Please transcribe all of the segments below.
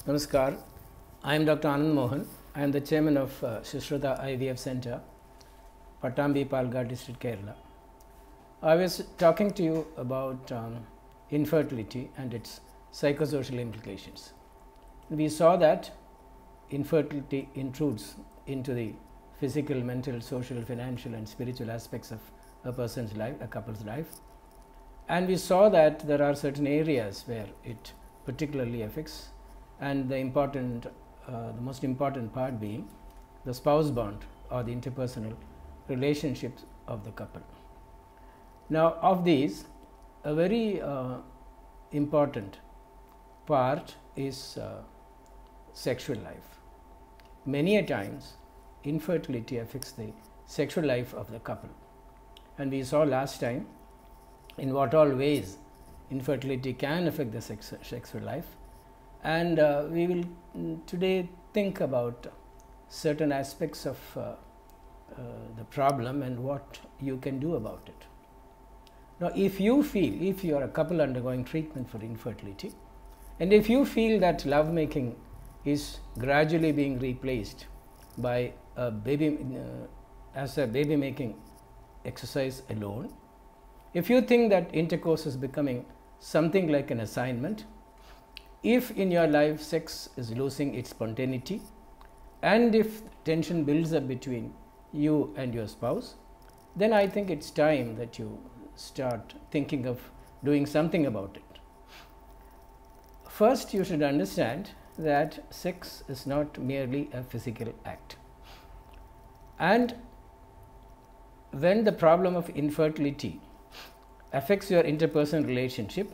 Namaskar. I am Dr. Anand Mohan. I am the chairman of Susrutha IVF Center, Pattambi, Palghar district, Kerala. I was talking to you about infertility and its psychosocial implications. We saw that infertility intrudes into the physical, mental, social, financial and spiritual aspects of a person's life, a couple's life. And we saw that there are certain areas where it particularly affects, and the most important part being the spouse bond or the interpersonal relationships of the couple. Now, of these, a very important part is sexual life. Many a times, infertility affects the sexual life of the couple, and we saw last time in what all ways infertility can affect the sexual life. And we will today think about certain aspects of the problem and what you can do about it. Now, if you are a couple undergoing treatment for infertility, and if you feel that lovemaking is gradually being replaced by a as a baby making exercise alone, if you think that intercourse is becoming something like an assignment, if in your life sex is losing its spontaneity, and if tension builds up between you and your spouse, then I think it's time that you start thinking of doing something about it. First, you should understand that sex is not merely a physical act. And when the problem of infertility affects your interpersonal relationship,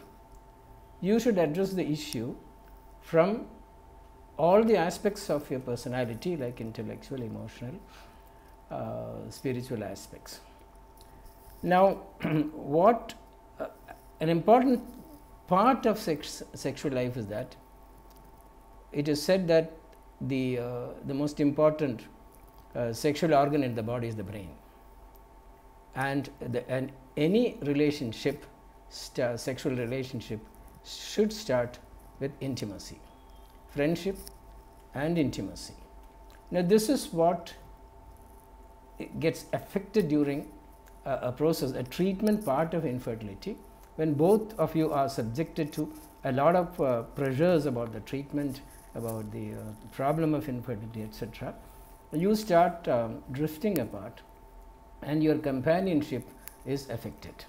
you should address the issue from all the aspects of your personality, like intellectual, emotional, spiritual aspects. Now, what an important part of sexual life is that it is said that the most important sexual organ in the body is the brain, and any relationship, sexual relationship, should start with intimacy, friendship and intimacy. Now, this is what gets affected during a process, a treatment part of infertility, when both of you are subjected to a lot of pressures about the treatment, about the problem of infertility, etc. You start drifting apart and your companionship is affected.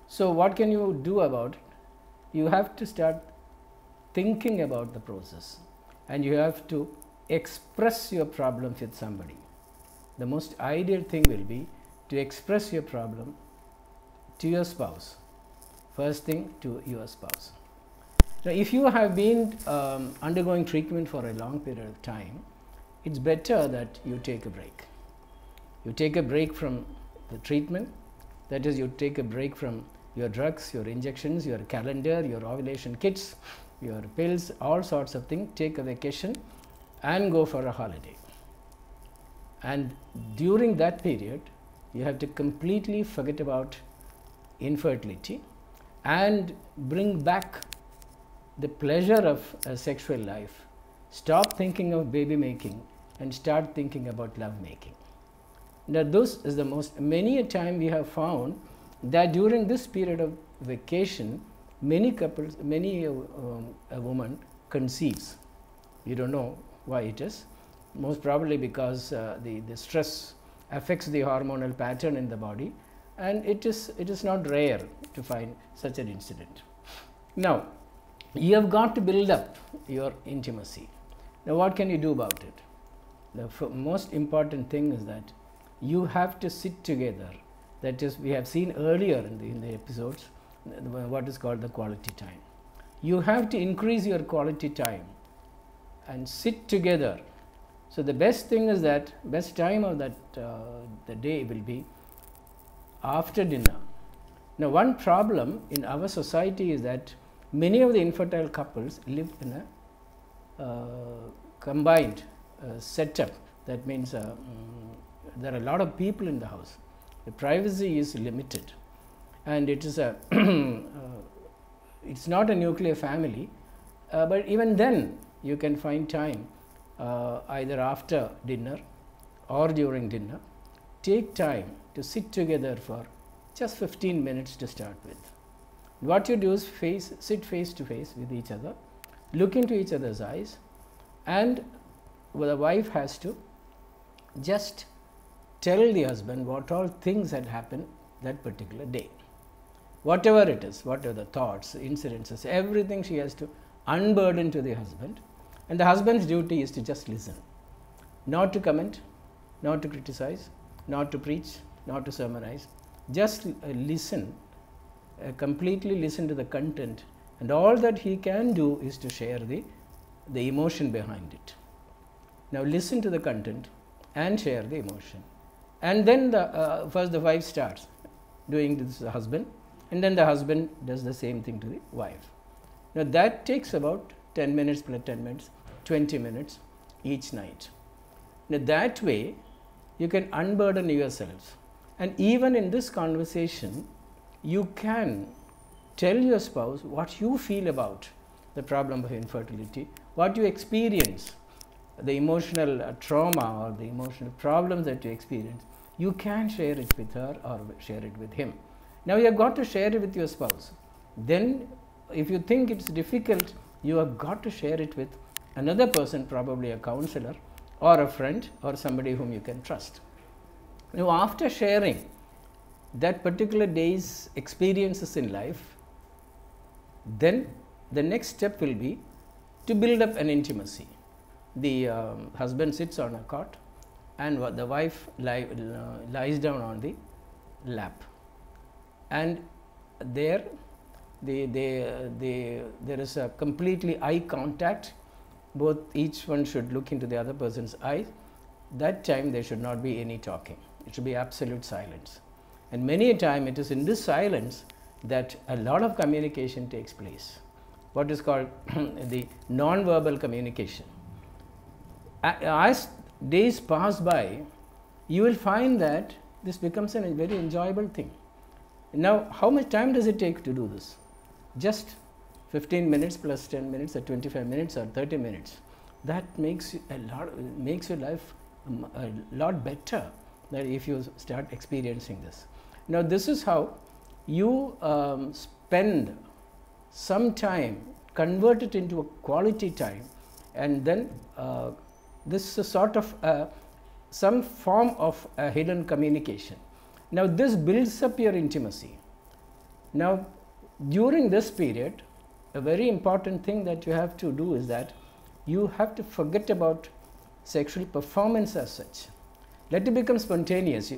So, what can you do about it? You have to start thinking about the process, and you have to express your problem with somebody. The most ideal thing will be to express your problem to your spouse. First thing, to your spouse. Now, if you have been undergoing treatment for a long period of time, it's better that you take a break. You take a break from the treatment, that is, you take a break from your drugs, your injections, your calendar, your ovulation kits, your pills, all sorts of things. Take a vacation and go for a holiday. And during that period, you have to completely forget about infertility and bring back the pleasure of a sexual life. Stop thinking of baby making and start thinking about love making. Now, this is the most, many a time we have found that during this period of vacation, many couples, a woman conceives. You don't know why it is. Most probably because the stress affects the hormonal pattern in the body, and it is not rare to find such an incident. Now, you have got to build up your intimacy. Now, what can you do about it? The most important thing is that you have to sit together. That is, we have seen earlier in the episodes what is called the quality time. You have to increase your quality time and sit together. So, the best thing is that best time of that the day will be after dinner. Now, one problem in our society is that many of the infertile couples live in a combined setup. That means there are a lot of people in the house. The privacy is limited, and it is it's not a nuclear family, but even then you can find time either after dinner or during dinner. Take time to sit together for just 15 minutes to start with. What you do is sit face to face with each other, look into each other's eyes, and the wife has to just tell the husband what all things had happened that particular day. Whatever it is, whatever the thoughts, incidences, everything she has to unburden to the husband, and the husband's duty is to just listen, not to comment, not to criticize, not to preach, not to sermonize, just listen, completely listen to the content, and all that he can do is to share the emotion behind it. Now listen to the content and share the emotion, and then first the wife starts doing this to the husband, and then the husband does the same thing to the wife. Now that takes about 10 minutes plus 10 minutes, 20 minutes each night. Now that way you can unburden yourselves, and even in this conversation you can tell your spouse what you feel about the problem of infertility, what you experience, the emotional trauma or the emotional problems that you experience. You can share it with her or share it with him. Now you have got to share it with your spouse. Then if you think it's difficult, you have got to share it with another person, probably a counselor or a friend or somebody whom you can trust. Now after sharing that particular day's experiences in life, then the next step will be to build up an intimacy. The husband sits on a cot and the wife lies down on the lap, and there is a completely eye contact. Both each one should look into the other person's eyes. That time there should not be any talking. It should be absolute silence. And many a time it is in this silence that a lot of communication takes place, what is called the non-verbal communication. As days pass by, you will find that this becomes a very enjoyable thing. Now how much time does it take to do this? Just 15 minutes plus 10 minutes or 25 minutes or 30 minutes. That makes your life a lot better than if you start experiencing this. Now this is how you spend some time, convert it into a quality time, and then this is a sort of some form of hidden communication. Now this builds up your intimacy. Now during this period, a very important thing that you have to do is that you have to forget about sexual performance as such. Let it become spontaneous.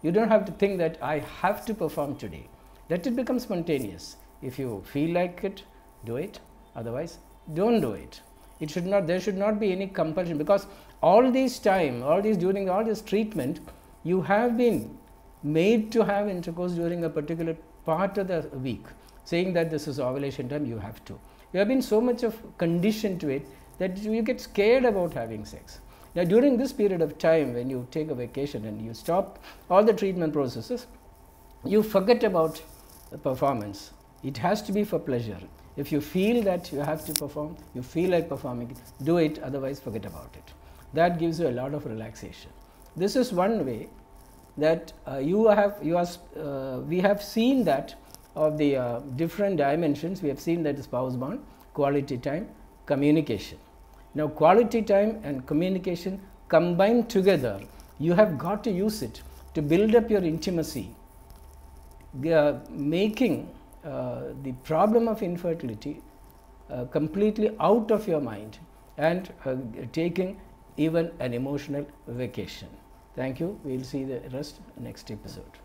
You don't have to think that I have to perform today. Let it become spontaneous. If you feel like it, do it. Otherwise, don't do it. There should not be any compulsion, because during all this treatment, you have been made to have intercourse during a particular part of the week, saying that this is ovulation time, you have to. You have been so much of conditioned to it that you get scared about having sex. Now during this period of time, when you take a vacation and you stop all the treatment processes, you forget about the performance. It has to be for pleasure. If you feel that you have to perform, you feel like performing it, do it, otherwise forget about it. That gives you a lot of relaxation. This is one way that we have seen that of the different dimensions. We have seen that the spouse bond, quality time, communication. Now quality time and communication combined together, you have got to use it to build up your intimacy, making the problem of infertility completely out of your mind, and taking even an emotional vacation. Thank you. We will see the rest next episode.